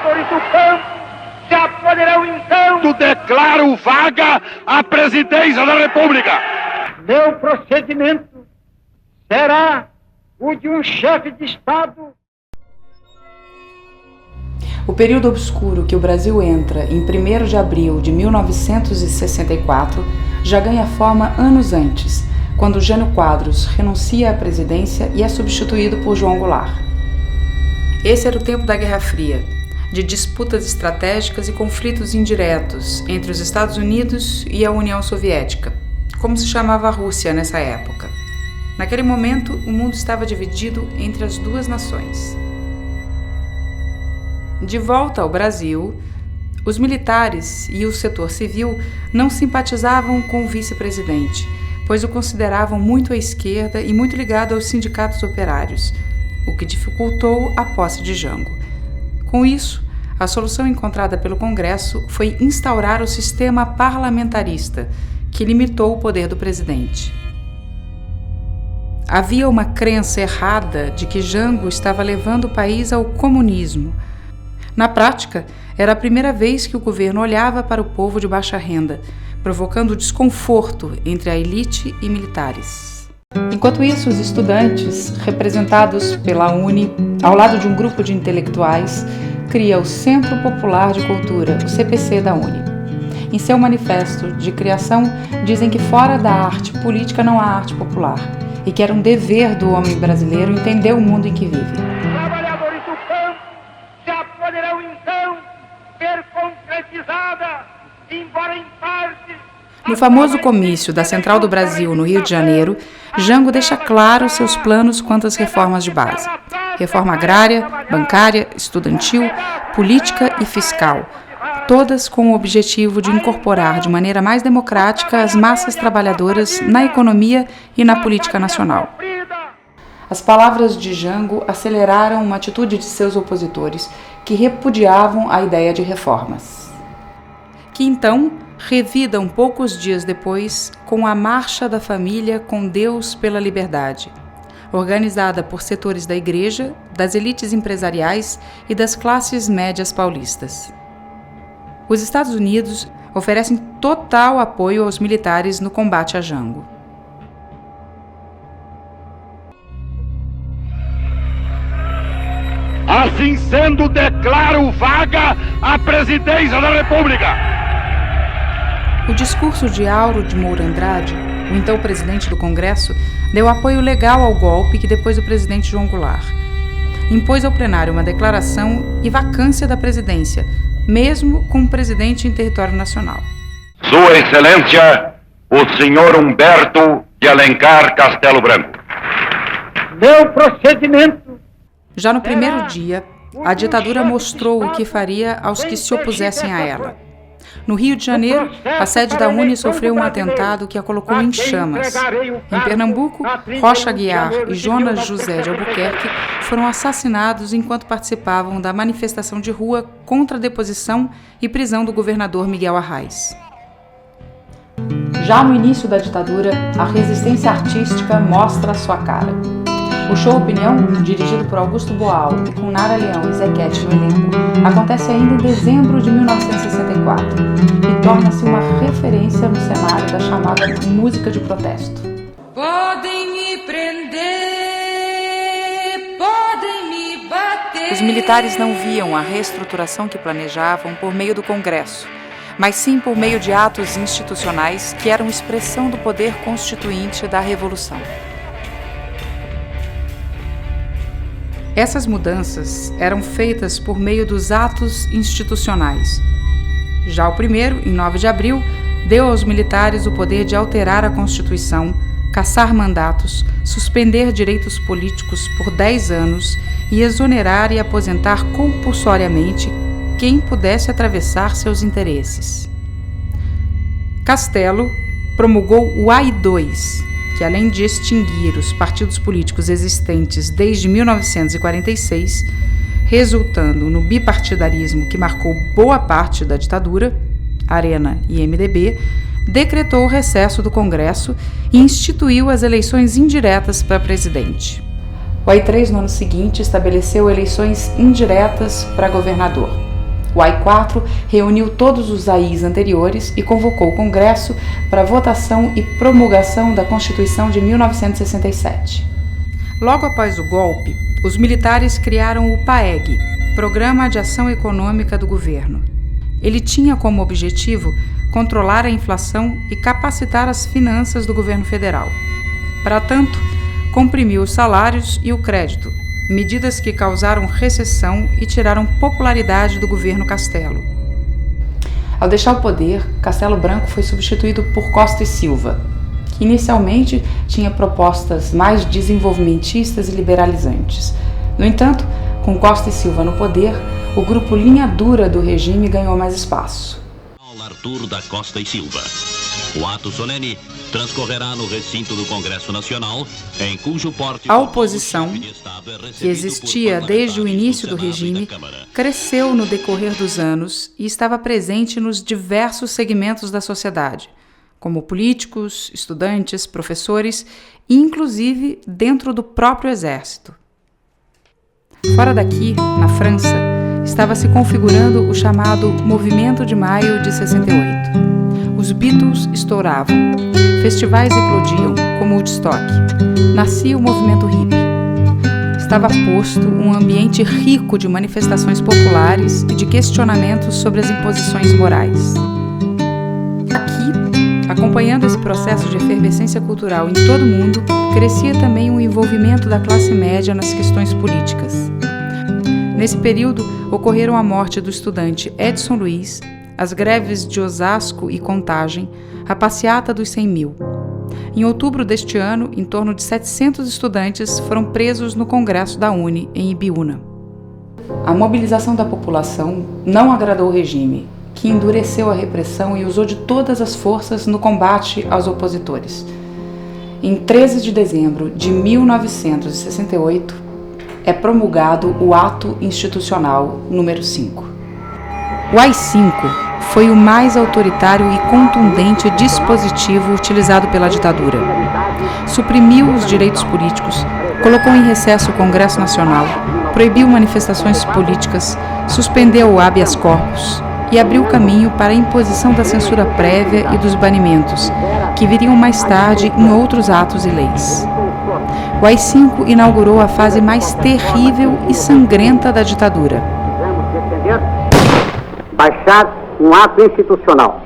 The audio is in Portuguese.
trabalhadores do campo já poderão então... Declaro vaga a presidência da República. Meu procedimento será o de um chefe de Estado. O período obscuro que o Brasil entra em 1º de abril de 1964 já ganha forma anos antes, quando Jânio Quadros renuncia à presidência e é substituído por João Goulart. Esse era o tempo da Guerra Fria, de disputas estratégicas e conflitos indiretos entre os Estados Unidos e a União Soviética, como se chamava a Rússia nessa época. Naquele momento, o mundo estava dividido entre as duas nações. De volta ao Brasil, os militares e o setor civil não simpatizavam com o vice-presidente, pois o consideravam muito à esquerda e muito ligado aos sindicatos operários, o que dificultou a posse de Jango. Com isso, a solução encontrada pelo Congresso foi instaurar o sistema parlamentarista, que limitou o poder do presidente. Havia uma crença errada de que Jango estava levando o país ao comunismo. Na prática, era a primeira vez que o governo olhava para o povo de baixa renda, provocando desconforto entre a elite e militares. Enquanto isso, os estudantes, representados pela UNE, ao lado de um grupo de intelectuais, cria o Centro Popular de Cultura, o CPC da UNE. Em seu manifesto de criação, dizem que fora da arte política não há arte popular e que era um dever do homem brasileiro entender o mundo em que vive. Trabalhadores do campo já poderão então ser concretizada, embora em parte... No famoso comício da Central do Brasil, no Rio de Janeiro, Jango deixa claro seus planos quanto às reformas de base. Reforma agrária, bancária, estudantil, política e fiscal, todas com o objetivo de incorporar de maneira mais democrática as massas trabalhadoras na economia e na política nacional. As palavras de Jango aceleraram uma atitude de seus opositores, que repudiavam a ideia de reformas. Que então revidam poucos dias depois com a Marcha da Família com Deus pela Liberdade, organizada por setores da igreja, das elites empresariais e das classes médias paulistas. Os Estados Unidos oferecem total apoio aos militares no combate a Jango. Assim sendo, declaro vaga a presidência da República. O discurso de Auro de Moura Andrade, o então presidente do Congresso, deu apoio legal ao golpe que depois o presidente João Goulart impôs ao plenário uma declaração e vacância da presidência, mesmo com o presidente em território nacional. Sua Excelência, o senhor Humberto de Alencar Castelo Branco. Meu procedimento... Já no primeiro dia, a ditadura mostrou o que faria aos que se opusessem a ela. No Rio de Janeiro, a sede da UNE sofreu um atentado que a colocou em chamas. Em Pernambuco, Rocha Aguiar e Jonas José de Albuquerque foram assassinados enquanto participavam da manifestação de rua contra a deposição e prisão do governador Miguel Arraes. Já no início da ditadura, a resistência artística mostra sua cara. O show Opinião, dirigido por Augusto Boal e com Nara Leão e Zequete no elenco, acontece ainda em dezembro de 1964 e torna-se uma referência no cenário da chamada música de protesto. Podem me prender, podem me bater. Os militares não viam a reestruturação que planejavam por meio do Congresso, mas sim por meio de atos institucionais que eram expressão do poder constituinte da Revolução. Essas mudanças eram feitas por meio dos atos institucionais. Já o primeiro, em 9 de abril, deu aos militares o poder de alterar a Constituição, cassar mandatos, suspender direitos políticos por 10 anos e exonerar e aposentar compulsoriamente quem pudesse atravessar seus interesses. Castelo promulgou o AI-2, que além de extinguir os partidos políticos existentes desde 1946, resultando no bipartidarismo que marcou boa parte da ditadura, Arena e MDB, decretou o recesso do Congresso e instituiu as eleições indiretas para presidente. O AI-3, no ano seguinte, estabeleceu eleições indiretas para governador. O AI-4 reuniu todos os AIs anteriores e convocou o Congresso para votação e promulgação da Constituição de 1967. Logo após o golpe, os militares criaram o PAEG, Programa de Ação Econômica do Governo. Ele tinha como objetivo controlar a inflação e capacitar as finanças do governo federal. Para tanto, comprimiu os salários e o crédito, medidas que causaram recessão e tiraram popularidade do governo Castelo. Ao deixar o poder, Castelo Branco foi substituído por Costa e Silva, que inicialmente tinha propostas mais desenvolvimentistas e liberalizantes. No entanto, com Costa e Silva no poder, o grupo linha dura do regime ganhou mais espaço. Arthur da Costa e Silva. O ato solene transcorrerá no recinto do Congresso Nacional, em cujo porte... A oposição, que existia desde o início do regime, cresceu no decorrer dos anos e estava presente nos diversos segmentos da sociedade, como políticos, estudantes, professores e, inclusive, dentro do próprio exército. Fora daqui, na França, estava se configurando o chamado Movimento de Maio de 68. Os Beatles estouravam, festivais eclodiam, como Woodstock. Nascia o movimento hippie. Estava posto um ambiente rico de manifestações populares e de questionamentos sobre as imposições morais. Aqui, acompanhando esse processo de efervescência cultural em todo o mundo, crescia também o envolvimento da classe média nas questões políticas. Nesse período, ocorreram a morte do estudante Edson Luiz, as greves de Osasco e Contagem, a passeata dos 100 mil. Em outubro deste ano, em torno de 700 estudantes foram presos no Congresso da UNE, em Ibiúna. A mobilização da população não agradou o regime, que endureceu a repressão e usou de todas as forças no combate aos opositores. Em 13 de dezembro de 1968, é promulgado o Ato Institucional número 5. O AI-5 foi o mais autoritário e contundente dispositivo utilizado pela ditadura. Suprimiu os direitos políticos, colocou em recesso o Congresso Nacional, proibiu manifestações políticas, suspendeu o habeas corpus e abriu caminho para a imposição da censura prévia e dos banimentos, que viriam mais tarde em outros atos e leis. O AI-5 inaugurou a fase mais terrível e sangrenta da ditadura. Baixar um ato institucional